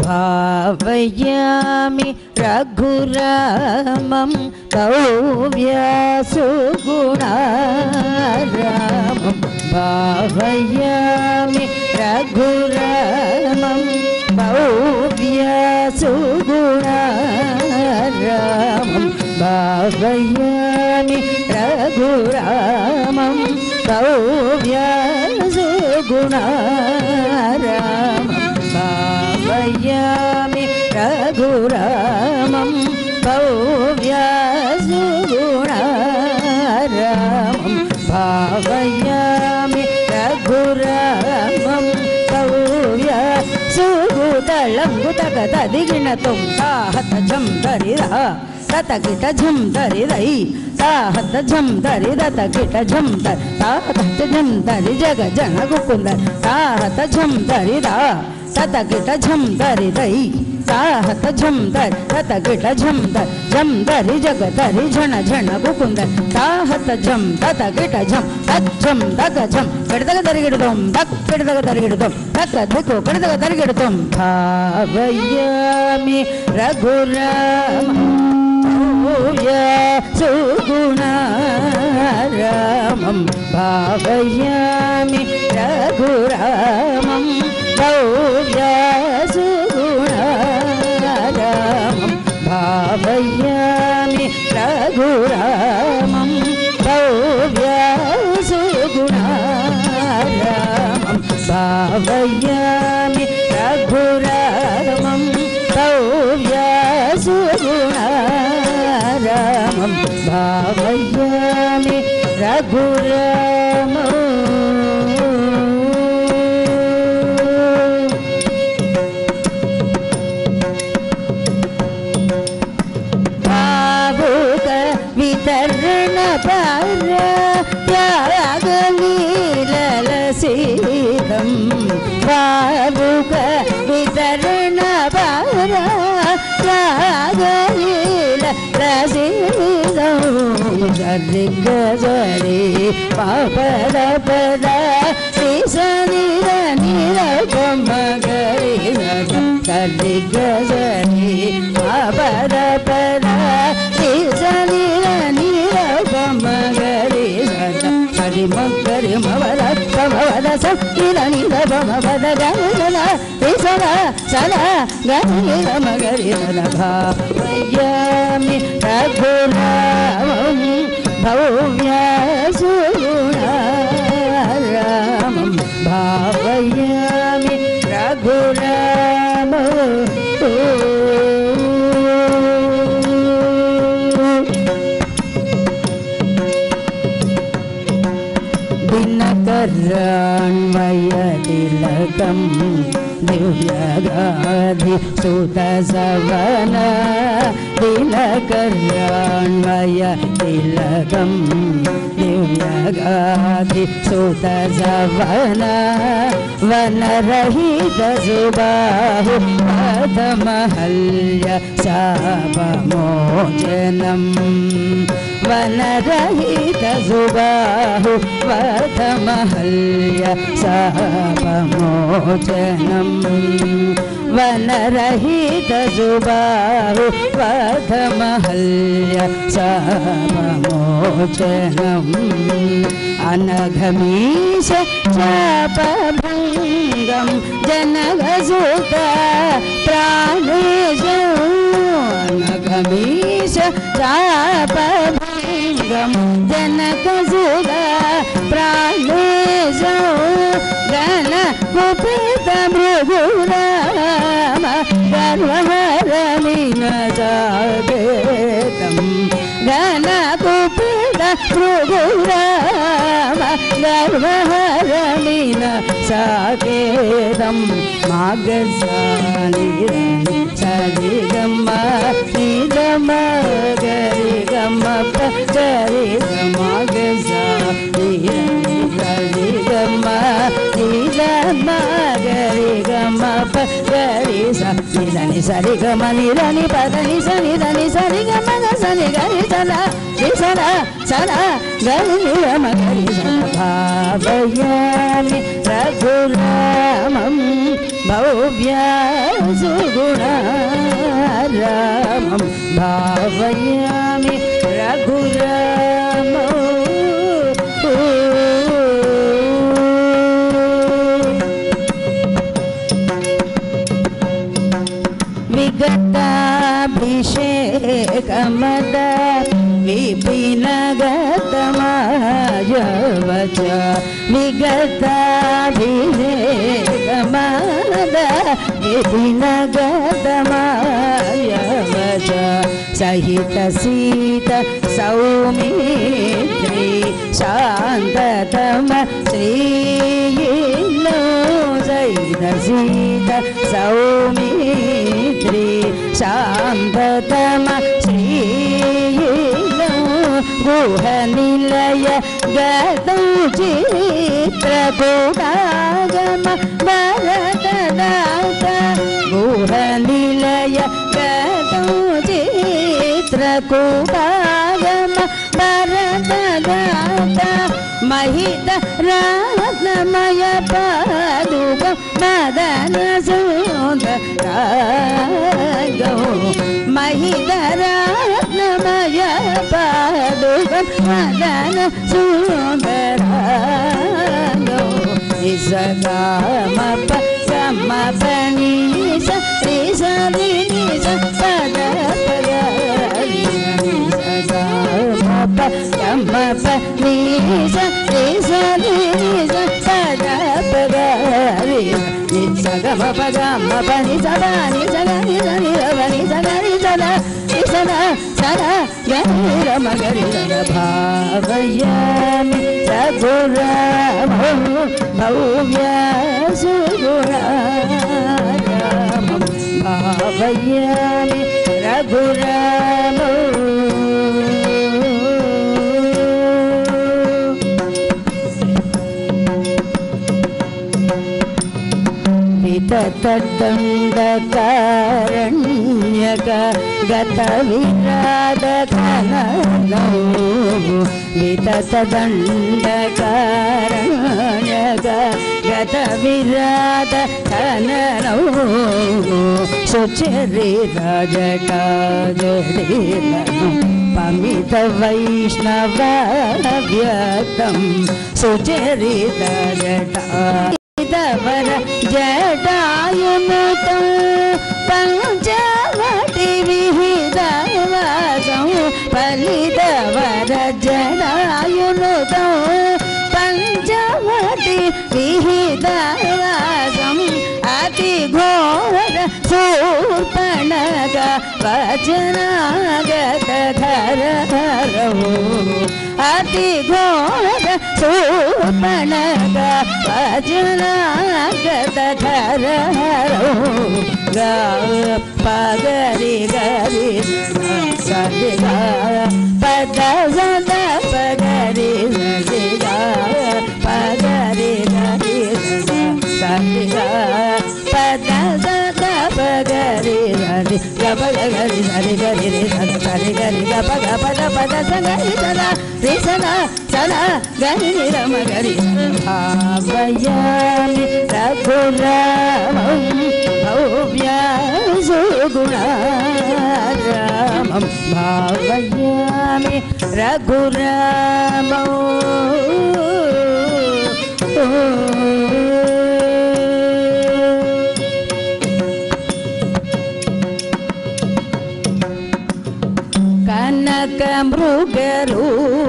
भावयामि रघुरामं भव्यसुगुणारामं भावयामि रघुरामं भव्यसुगुणारामं भावयामि रघुरामं भव्यसुगुणारामं भावयामि रघुरामं भव्यसुगुणारामं भावयामि रघुरामं भव्यसुगुतलं गुतगतदिगिणतं ताहत झं दरिरः ततकिट झं दरिरै ताहत झं दरि दतकिट झं दर ताहत झं दरि जग जन गुकुंद ताहत झं दरिरा ततकिट झं दरिरै ताहत झं दर ततकिट झं दरि जग दरि झण झण गुकुंद ताहत झं ततकिट झं तज्झं दग झं किडदग दरिगिडदों दग किडदग दरिगिडदों दग दिको किडदग दरिगिडदों भावयामि रघुरामं भव्यसुगुणारामं भावयामि रघुरामं भव्यसुगुणारामं भावयामि रघुरामं भव्यसुगुणारामं भावयामि रघुरामं भव्यसुगुणारामं भावयामि रघुरामं भावुक वितरण पर त्यागलीलसीतं भावुक वितरण पर त्यागलीलसीतं गजरे पापद पद निसनिर निरपमगरे गजरे पापद पद निसनिर निरपमगरे हरिमगरि मवद पवद सकिल निरपमवद गणना सदा सदा गणिर मगरि भावयामि रघुरामं भव्यसुगुणारामं भावयामि रघुरामं दिनकरान्वयतिलकं दिव्यगाधि सुतसवन दिनकरान्वयतिलकं दिव्यगाधि सुतसवन वनरहितसुबाहु पदमहल्य शापमोचनं वनरहितसुबाहु पदमहल्य शापमोचनं वनरहितसुबाहु पदमहल्य शापमोचनम् अनघमीश शापभङ्गं जनकसुत प्राणेशम् अनघमीश शापभङ्गं जनकसुत प्राणेशम् गणकुपित भृगुराम गर्वहरमिन जागेतं गणकुपित भृगुराम गर्वहरमिन साकेतं मागसानिरनि सरिगम निगम गरिगम गरिगम मागसानिरनि सरिगम निगम गरिगम गरि सनि सरिगम निरनि पदनि सनि దని సరిగమ సని గరి సదా సదా సదా గరి నిరమ గరి సదా భావయామి రఘురామం भव्यासुगुणारामं भावयामि रघुरामौ विगताभिषेकमद विपिनगतमायवच विगताभिषेकमद विपिनगतमायवच सहित सीत सौमित्री शान्ततम श्रीयिनो सहित सीत सौमित्री शान्ततम श्रीयिनो गुहनिलय गतौ चित्रकूटागम भरतदात गुहनिलय गतौ चित्रकूटागम भरतदात महित रत्नमय पादुकं मदन सुन्दरागौ महित रत्नमय पादुकं मदन सुन्दरागौ निसगामप समपनीस त्रिसरिनिस पदपगरि निसगामप समपनीस त्रिसरिनिस पदपगरि निसगमपगमपनि सदानि सगनि सनिरवनि सगनि सदा सदा सदा गनिरमगरि भावयामि रघुरामं भव्यासुगुणारामं भावयामि रघुरामौ विततदण्डकारण्यक गतविराडकनौ विततदण्डकारण्यक गतविराडकनौ सुचरितजटाजटिलम् पमित वैष्णवव्यक्तं सुचरितजटा वर जटायुनुतं पञ्चवटी विहितवासं फलितवर जटायुनुतं पञ्चवटी विहितवासं अतिघोर शूर्पणख वचनागतधरहरौ अतिघोर शूर्पणख वचनागतधरहरौ पगरि गरि सरि पद सद पगरि सरि पगरि गरि सरि पद सद पगरि सरि गरि सरि गरि सरि गरि गप पद पद सगरि सदा रि सदा सदा गरि निरम गरि भावयामि रघुरामं भव्यासुगुणारामं भावयामि रघुरामौ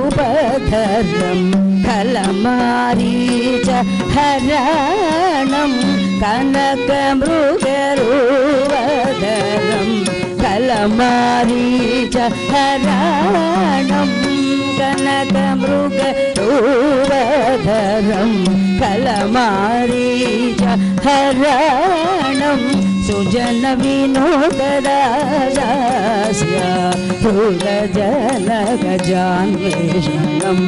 कनकमृगरूपधरं खलमारीच हरणं कनकमृगरूपधरं खलमारीच हरणं कनकमृगरूपधरं खलमारीच हरणं सुजन विनोदराजास्य हृदजनगजान्वेषणं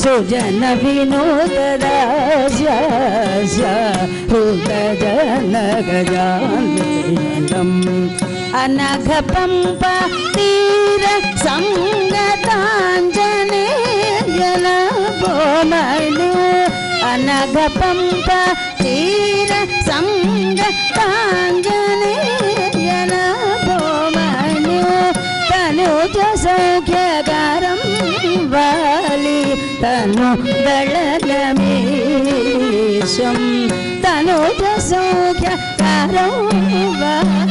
सुजन विनोदराजास्य हृदजनगजान्वेषणम् अनघ पंपा तीर संगतांजनेयन बोमनु అనగ పంప తీర సంగ కాంజనేయన భోమను తనుజ సౌఖ్యగారం వాలి తను దళగమేశం తనుజ సౌఖ్యగారం వాలి